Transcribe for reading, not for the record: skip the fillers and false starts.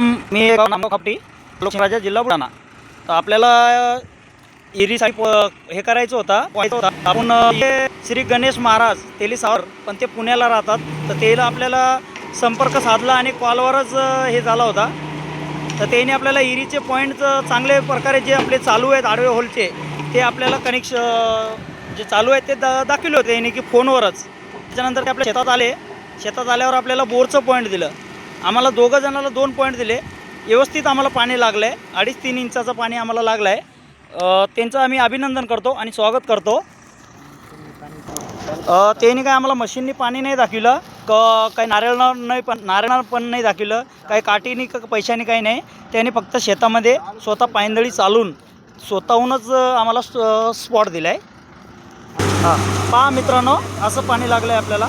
मी नामगाव खापटी लोकराजा जिल्हा बुलढाणा. तर आपल्याला इरीसाठी हे करायचं होता आपण श्री गणेश महाराज तेलीसावर, पण ते पुण्याला राहतात. तर तेला आपल्याला संपर्क साधला आणि कॉलवरच हे झाला होता. तर त्याने आपल्याला इरीचे पॉईंट चांगले प्रकारे जे आपले चालू आहेत आडवे होलचे ते आपल्याला कनेक्शन जे चालू आहेत ते दाखवले होते याने की फोनवरच. त्याच्यानंतर ते आपल्या शेतात आले. शेतात आल्यावर आपल्याला बोरचं पॉईंट दिलं. आम्हाला दोघं जणाला 2 पॉईंट दिले. व्यवस्थित आम्हाला पाणी लागलं आहे. 2.5-3 इंचाचं पाणी आम्हाला लागलं आहे. त्यांचं आम्ही अभिनंदन करतो आणि स्वागत करतो. त्यांनी काय आम्हाला मशीननी पाणी नाही दाखवलं, काही नारळ पण नाही दाखवलं, काही काठीनी पैशानी काही नाही. त्यांनी फक्त शेतामध्ये स्वतः पायंदळी चालून स्वतःहूनच आम्हाला स्पॉट दिला आहे. हां, पहा मित्रांनो, असं पाणी लागलं आहे आपल्याला.